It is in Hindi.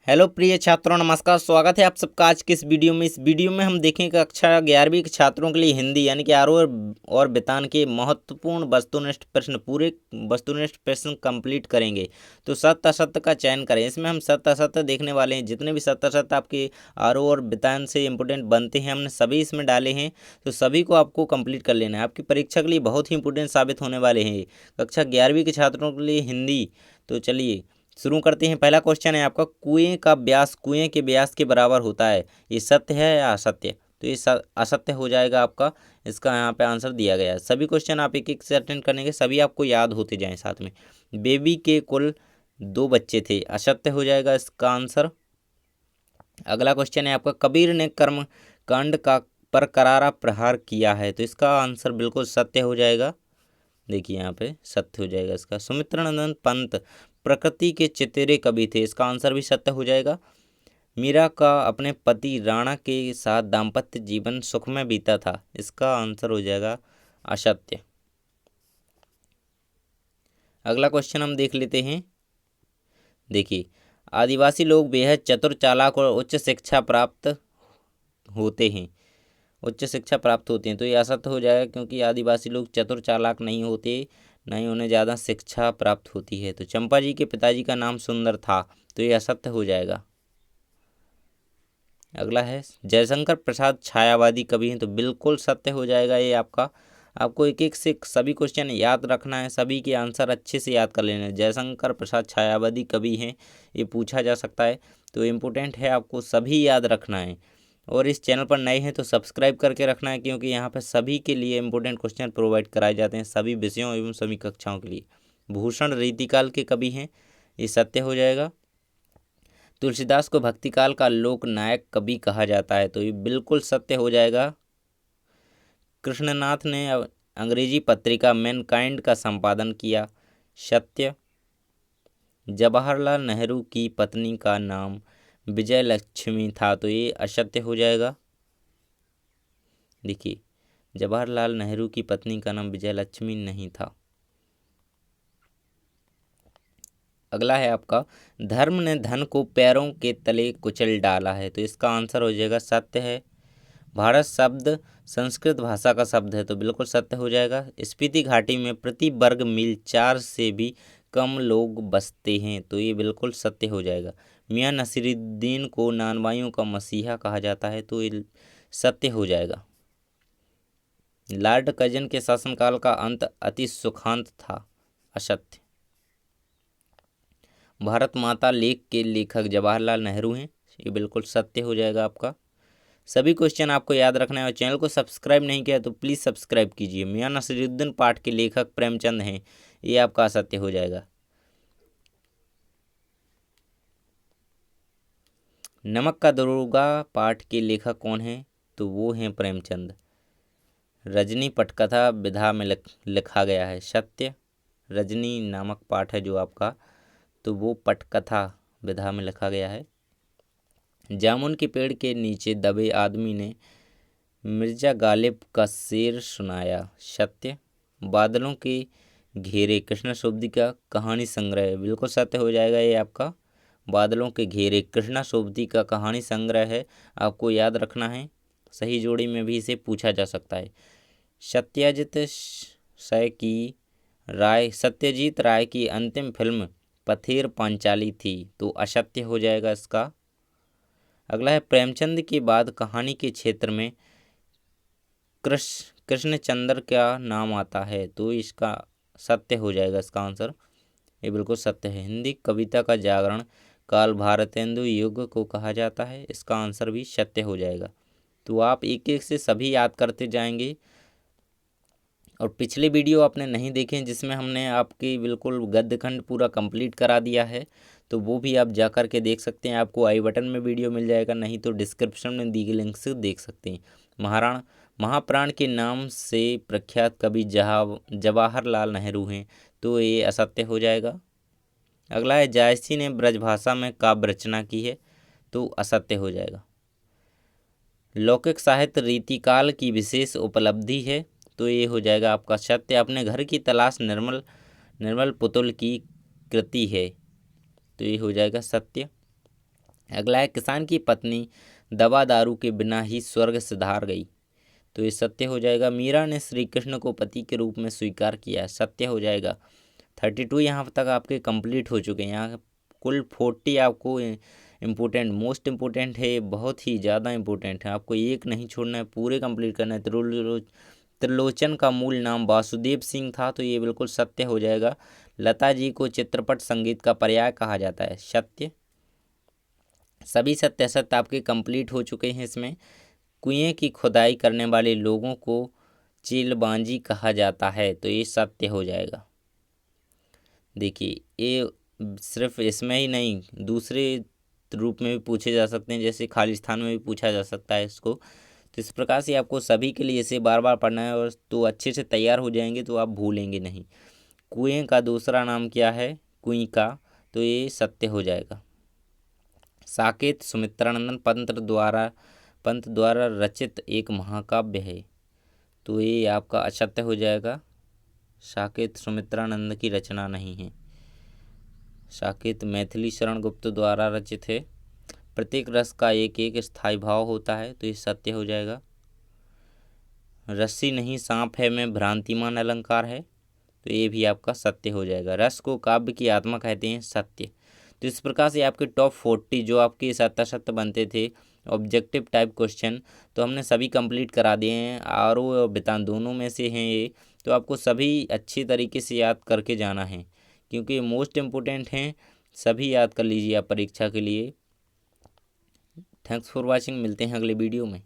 हेलो प्रिय छात्रों, नमस्कार। स्वागत है आप सबका आज के इस वीडियो में। इस वीडियो में हम देखेंगे कक्षा 11वीं के छात्रों के लिए हिंदी यानी कि आरोह और बेतान के महत्वपूर्ण वस्तुनिष्ठ प्रश्न, पूरे वस्तुनिष्ठ प्रश्न कंप्लीट करेंगे। तो सत्य असत्य का चयन करें। इसमें हम सत्य असत्य देखने वाले हैं। जितने भी सत्य असत्य आपके आरोह और बेतान से इंपोर्टेंट बनते हैं हमने सभी इसमें डाले हैं। तो सभी को आपको कंप्लीट कर लेना है। आपकी परीक्षा के लिए बहुत ही इंपोर्टेंट साबित होने वाले हैं कक्षा 11वीं के छात्रों के लिए हिंदी। तो चलिए शुरू करते हैं। पहला क्वेश्चन है आपका, कुएं का व्यास कुएं के व्यास के बराबर होता है। ये सत्य है या असत्य? तो ये असत्य हो जाएगा आपका। इसका यहाँ पे आंसर दिया गया है। सभी क्वेश्चन आप एक एक से अटेंड करने के, सभी आपको याद होते जाएं साथ में। बेबी के कुल 2 बच्चे थे, असत्य हो जाएगा इसका आंसर। अगला क्वेश्चन है आपका, कबीर ने कर्म कांड का पर करारा प्रहार किया है। तो इसका आंसर बिल्कुल सत्य हो जाएगा। देखिए यहाँ पे सत्य हो जाएगा इसका। सुमित्रानंद पंत प्रकृति के चेतेरे कवि थे। इसका आंसर भी सत्य हो जाएगा। मीरा का अपने पति राणा के साथ दाम्पत्य जीवन सुखमय बीता था। इसका आंसर हो जाएगा असत्य। अगला क्वेश्चन हम देख लेते हैं। देखिए, आदिवासी लोग बेहद चतुर, चालाक और उच्च शिक्षा प्राप्त होते हैं। उच्च शिक्षा प्राप्त होती हैं। तो ये असत्य हो जाएगा, क्योंकि आदिवासी लोग चतुर चालाक नहीं होते, ना ही उन्हें ज़्यादा शिक्षा प्राप्त होती है। तो चंपा जी के पिताजी का नाम सुंदर था। तो ये असत्य हो जाएगा। अगला है, जयशंकर प्रसाद छायावादी कवि हैं। तो बिल्कुल सत्य हो जाएगा ये आपका। आपको एक एक से सभी क्वेश्चन याद रखना है, सभी के आंसर अच्छे से याद कर लेना है। जयशंकर प्रसाद छायावादी कवि हैं, ये पूछा जा सकता है। तो इम्पोर्टेंट है, आपको सभी याद रखना है। और इस चैनल पर नए हैं तो सब्सक्राइब करके रखना है, क्योंकि यहाँ पर सभी के लिए इंपॉर्टेंट क्वेश्चन प्रोवाइड कराए जाते हैं, सभी विषयों एवं सभी कक्षाओं के लिए। भूषण रीतिकाल के कवि हैं, ये सत्य हो जाएगा। तुलसीदास को भक्तिकाल का लोक नायक कवि कहा जाता है। तो ये बिल्कुल सत्य हो जाएगा। कृष्णनाथ ने अंग्रेजी पत्रिका मैनकाइंड का संपादन किया। सत्य। जवाहरलाल नेहरू की पत्नी का नाम विजय लक्ष्मी था। तो ये असत्य हो जाएगा। देखिए, जवाहरलाल नेहरू की पत्नी का नाम विजय लक्ष्मी नहीं था। अगला है आपका, धर्म ने धन को पैरों के तले कुचल डाला है। तो इसका आंसर हो जाएगा सत्य है। भारत शब्द संस्कृत भाषा का शब्द है। तो बिल्कुल सत्य हो जाएगा। स्पीति घाटी में प्रति वर्ग मील 4 से भी कम लोग बसते हैं। तो ये बिल्कुल सत्य हो जाएगा। मियां नसीरुद्दीन को नानवाइयों का मसीहा कहा जाता है। तो ये सत्य हो जाएगा। लॉर्ड कर्जन के शासनकाल का अंत अति सुखांत था। असत्य। भारत माता लेख के लेखक जवाहरलाल नेहरू हैं। ये बिल्कुल सत्य हो जाएगा आपका। सभी क्वेश्चन आपको याद रखना है। और चैनल को सब्सक्राइब नहीं किया तो प्लीज़ सब्सक्राइब कीजिए। मियां नसीरुद्दीन पाठ के लेखक प्रेमचंद हैं। ये आपका असत्य हो जाएगा। नमक का दरोगा पाठ के लेखक कौन हैं? तो वो हैं प्रेमचंद। रजनी पटकथा विधा में लिखा गया है। सत्य। रजनी नामक पाठ है जो आपका, तो वो पटकथा विधा में लिखा गया है। जामुन के पेड़ के नीचे दबे आदमी ने मिर्जा गालिब का शेर सुनाया। सत्य। बादलों के घेरे कृष्णा सोबती का कहानी संग्रह। बिल्कुल सत्य हो जाएगा ये आपका। बादलों के घेरे कृष्णा सोबती का कहानी संग्रह है, आपको याद रखना है। सही जोड़ी में भी इसे पूछा जा सकता है। सत्यजीत राय की अंतिम फिल्म पथेर पांचाली थी। तो असत्य हो जाएगा इसका। अगला है, प्रेमचंद के बाद कहानी के क्षेत्र में कृष्णचंद्र का नाम आता है। तो इसका सत्य हो जाएगा इसका आंसर। ये बिल्कुल सत्य है। हिंदी कविता का जागरण काल भारतेंदु युग को कहा जाता है। इसका आंसर भी सत्य हो जाएगा। तो आप एक एक से सभी याद करते जाएंगे। और पिछले वीडियो आपने नहीं देखे जिसमें हमने आपकी बिल्कुल गद्य खंड पूरा कंप्लीट करा दिया है, तो वो भी आप जा कर के देख सकते हैं। आपको आई बटन में वीडियो मिल जाएगा, नहीं तो डिस्क्रिप्शन में दी गई लिंक से देख सकते हैं। महाप्राण के नाम से प्रख्यात कवि जवाहरलाल नेहरू हैं। तो ये असत्य हो जाएगा। अगला है, जायसी ने ब्रजभाषा में काव्य रचना की है। तो असत्य हो जाएगा। लौकिक साहित्य रीतिकाल की विशेष उपलब्धि है। तो ये हो जाएगा आपका सत्य। अपने घर की तलाश निर्मल पुतुल की कृति है। तो ये हो जाएगा सत्य। अगला है, किसान की पत्नी दवा दारू के बिना ही स्वर्ग सिधार गई, तो ये सत्य हो जाएगा। मीरा ने श्री कृष्ण को पति के रूप में स्वीकार किया, सत्य हो जाएगा। 32 यहाँ तक आपके कंप्लीट हो चुके हैं। यहाँ कुल 40 आपको इम्पोर्टेंट, मोस्ट इम्पोर्टेंट है, बहुत ही ज़्यादा इम्पोर्टेंट है, आपको एक नहीं छोड़ना है, पूरे कंप्लीट करना है। त्रिलोचन का मूल नाम वासुदेव सिंह था, तो ये बिल्कुल सत्य हो जाएगा। लता जी को चित्रपट संगीत का पर्याय कहा जाता है, सत्य। सभी सत्य असत्य आपके कंप्लीट हो चुके हैं इसमें। कुएं की खुदाई करने वाले लोगों को चीलबांजी कहा जाता है, तो ये सत्य हो जाएगा। देखिए, ये सिर्फ इसमें ही नहीं, दूसरे रूप में भी पूछे जा सकते हैं, जैसे खालिस्तान में भी पूछा जा सकता है इसको। तो इस प्रकार से आपको सभी के लिए इसे बार बार पढ़ना है, और तो अच्छे से तैयार हो जाएंगे तो आप भूलेंगे नहीं। कुएं का दूसरा नाम क्या है, कुई का, तो ये सत्य हो जाएगा। साकेत सुमित्रानंद पंत द्वारा रचित एक महाकाव्य है, तो ये आपका असत्य हो जाएगा। साकेत सुमित्रानंद की रचना नहीं है। साकेत मैथिली शरण गुप्त द्वारा रचित है। प्रत्येक रस का एक एक स्थायी भाव होता है, तो ये सत्य हो जाएगा। रस्सी नहीं सांप है में भ्रांतिमान अलंकार है, तो ये भी आपका सत्य हो जाएगा। रस को काव्य की आत्मा कहते हैं, सत्य। तो इस प्रकार से आपके टॉप 40 जो आपके सत्य सत्य बनते थे ऑब्जेक्टिव टाइप क्वेश्चन, तो हमने सभी कंप्लीट करा दिए हैं। आरओ और बितान दोनों में से हैं ये, तो आपको सभी अच्छी तरीके से याद करके जाना है, क्योंकि ये मोस्ट इम्पोर्टेंट हैं। सभी याद कर लीजिए आप परीक्षा के लिए। थैंक्स फॉर वॉचिंग, मिलते हैं अगले वीडियो में।